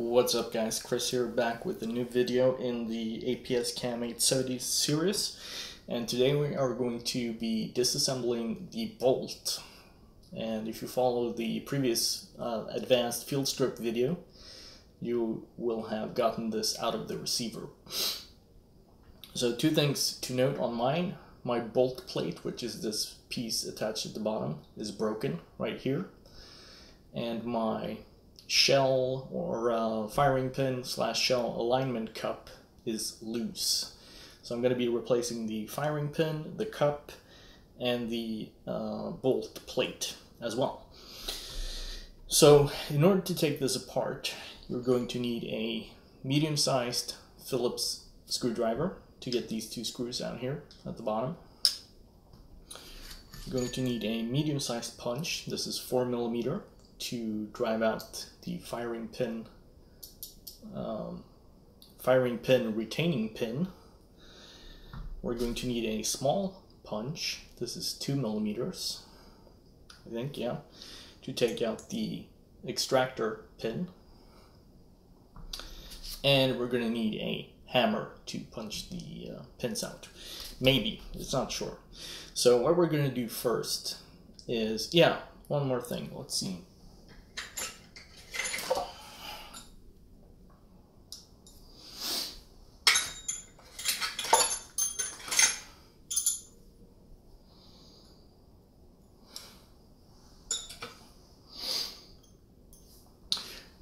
What's up guys, Chris here, back with a new video in the APS CAM870 series, and today we are going to be disassembling the bolt. And if you follow the previous advanced field strip video, you will have gotten this out of the receiver. So two things to note on mine: my bolt plate, which is this piece attached at the bottom, is broken right here, and my shell or firing pin / shell alignment cup is loose. So I'm going to be replacing the firing pin, the cup, and the bolt plate as well. So in order to take this apart, you're going to need a medium-sized Phillips screwdriver to get these two screws out here at the bottom. You're going to need a medium-sized punch. This is 4mm to drive out the firing pin retaining pin. We're going to need a small punch. This is 2mm, I think, yeah, to take out the extractor pin. And we're going to need a hammer to punch the pins out. Maybe, it's not sure. So what we're going to do first is, yeah, one more thing. Let's see.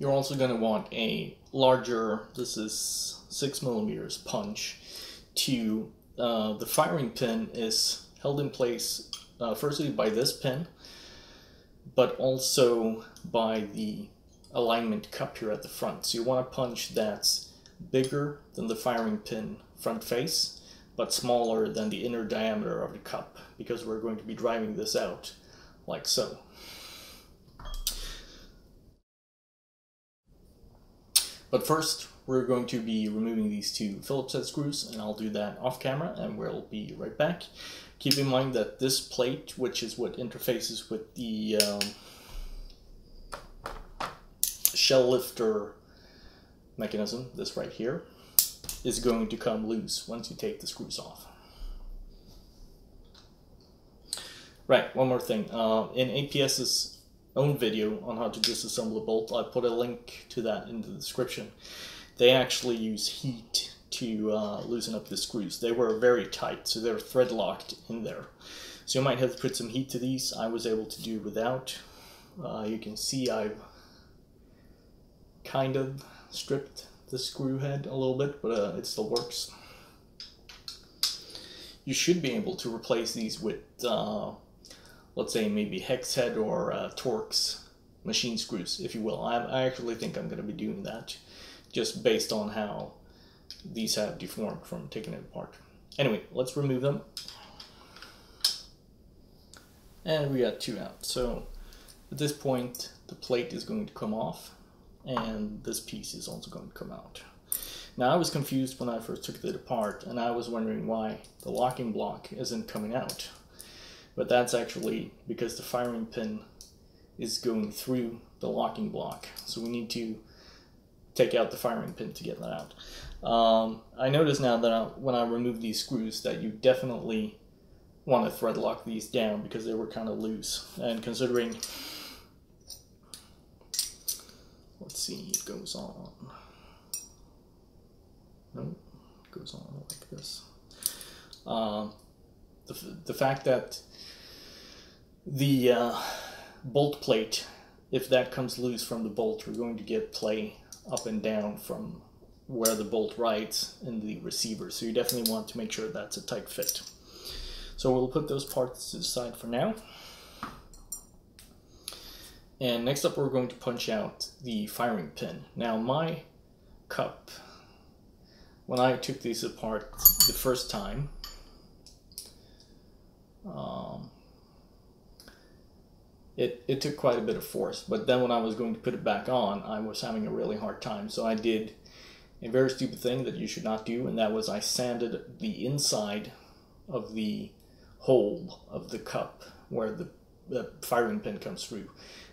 You're also going to want a larger, this is 6mm punch, to the firing pin is held in place firstly by this pin, but also by the alignment cup here at the front. So you want a punch that's bigger than the firing pin front face, but smaller than the inner diameter of the cup, because we're going to be driving this out like so. But first, we're going to be removing these two Phillips head screws, and I'll do that off camera, and we'll be right back. Keep in mind that this plate, which is what interfaces with the shell lifter mechanism, this right here, is going to come loose once you take the screws off. Right, one more thing. In APS's own video on how to disassemble a bolt, I put a link to that in the description. They actually use heat to loosen up the screws. They were very tight, so they're thread locked in there. So you might have to put some heat to these. I was able to do without. You can see I've kind of stripped the screw head a little bit, but it still works. You should be able to replace these with let's say maybe hex head or Torx machine screws, if you will. I actually think I'm going to be doing that, just based on how these have deformed from taking it apart. Anyway, let's remove them. And we got two out. So at this point, the plate is going to come off, and this piece is also going to come out. Now, I was confused when I first took it apart, and I was wondering why the locking block isn't coming out. But that's actually because the firing pin is going through the locking block. So we need to take out the firing pin to get that out. I notice now that when I remove these screws that you definitely want to thread lock these down, because they were kind of loose. And considering, let's see, it goes on. No, it goes on like this. The fact that the bolt plate, if that comes loose from the bolt, we're going to get play up and down from where the bolt rides in the receiver. So you definitely want to make sure that's a tight fit. So we'll put those parts to the side for now. And next up, we're going to punch out the firing pin. Now, my cup, when I took these apart the first time, it took quite a bit of force, but then when I was going to put it back on, I was having a really hard time. So I did a very stupid thing that you should not do, and that was I sanded the inside of the hole of the cup where the firing pin comes through.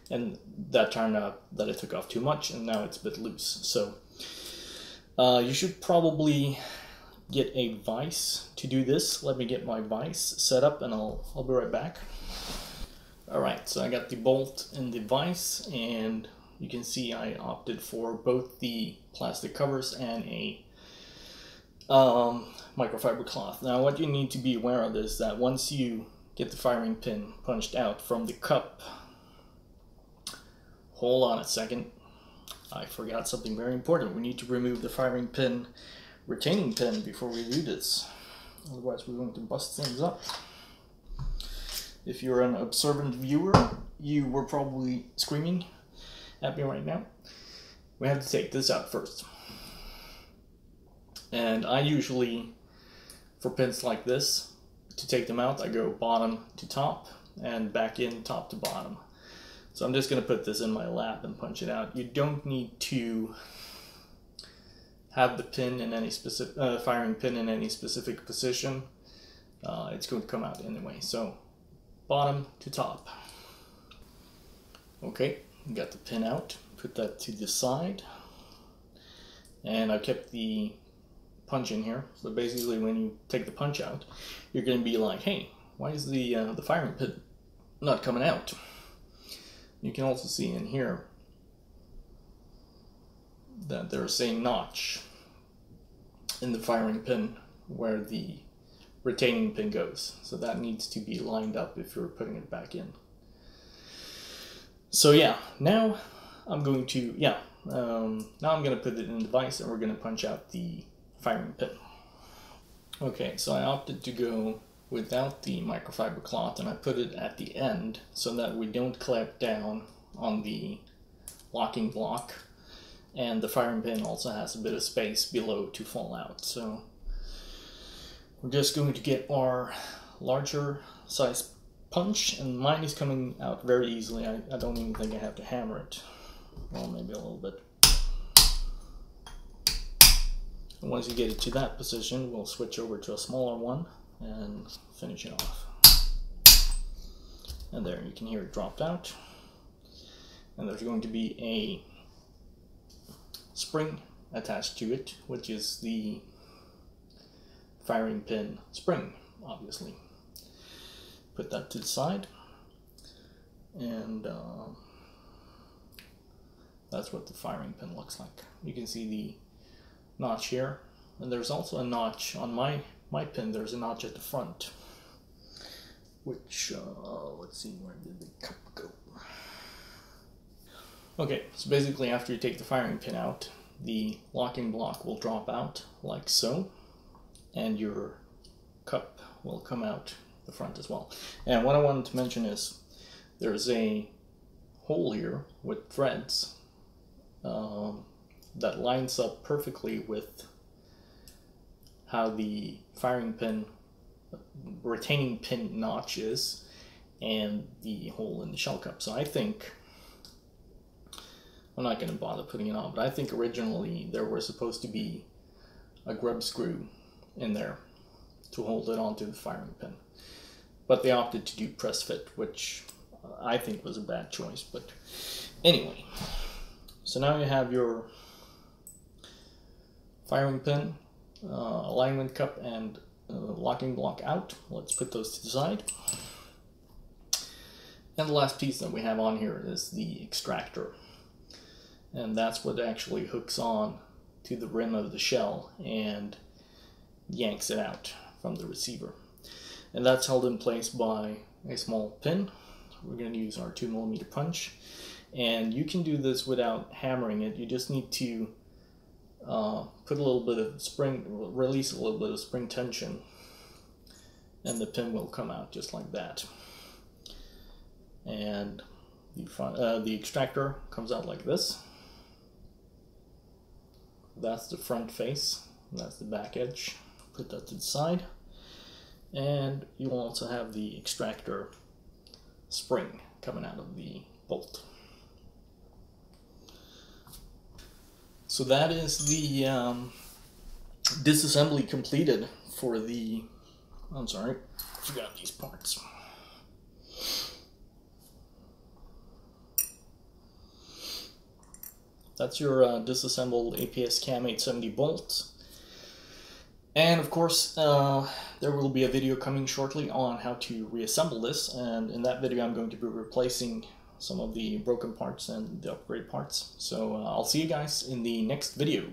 And that turned out that it took off too much, and now it's a bit loose. So you should probably get a vise to do this. Let me get my vise set up, and I'll be right back. Alright, so I got the bolt and the vise, and you can see I opted for both the plastic covers and a microfiber cloth. Now what you need to be aware of is that once you get the firing pin punched out from the cup, hold on a second, I forgot something very important. We need to remove the firing pin retaining pin before we do this. Otherwise we're going to bust things up. If you're an observant viewer, you were probably screaming at me right now. We have to take this out first. And I usually, for pins like this, to take them out, I go bottom to top and back in top to bottom. So I'm just going to put this in my lap and punch it out. You don't need to have the pin in any specific firing pin in any specific position. It's going to come out anyway. So bottom to top. Okay, got the pin out. Put that to the side, and I kept the punch in here. But basically, when you take the punch out, you're going to be like, "Hey, why is the firing pin not coming out?" You can also see in here that there's a notch in the firing pin where the retaining pin goes. So that needs to be lined up if you're putting it back in. So yeah, now I'm going to, put it in the vise, and we're going to punch out the firing pin. Okay, so I opted to go without the microfiber cloth, and I put it at the end so that we don't clamp down on the locking block, and the firing pin also has a bit of space below to fall out. So we're just going to get our larger size punch, and mine is coming out very easily. I don't even think I have to hammer it. Well, maybe a little bit. And once you get it to that position, we'll switch over to a smaller one and finish it off. And there, you can hear it dropped out. And there's going to be a spring attached to it, which is the firing pin spring, obviously. Put that to the side, and that's what the firing pin looks like. You can see the notch here, and there's also a notch on my pin. There's a notch at the front, which let's see, where did the cup go? Okay, so basically after you take the firing pin out, the locking block will drop out like so, and your cup will come out the front as well. And what I wanted to mention is there's a hole here with threads that lines up perfectly with how the firing pin retaining pin notch is and the hole in the shell cup. So I think, I'm not going to bother putting it on, but I think originally there was supposed to be a grub screw in there to hold it onto the firing pin. But they opted to do press fit, which I think was a bad choice. But anyway, so now you have your firing pin, alignment cup, and locking block out. Let's put those to the side. And the last piece that we have on here is the extractor. And that's what actually hooks on to the rim of the shell and yanks it out from the receiver. And that's held in place by a small pin. We're going to use our 2mm punch. And you can do this without hammering it. You just need to put a little bit of spring, release a little bit of spring tension, and the pin will come out just like that. And the extractor comes out like this. That's the front face, that's the back edge. Put that to the side. And you will also have the extractor spring coming out of the bolt. So that is the disassembly completed for the, I'm sorry, I forgot these parts. that's your disassembled APS CAM870 bolt. And of course, there will be a video coming shortly on how to reassemble this, and in that video I'm going to be replacing some of the broken parts and the upgrade parts. So I'll see you guys in the next video.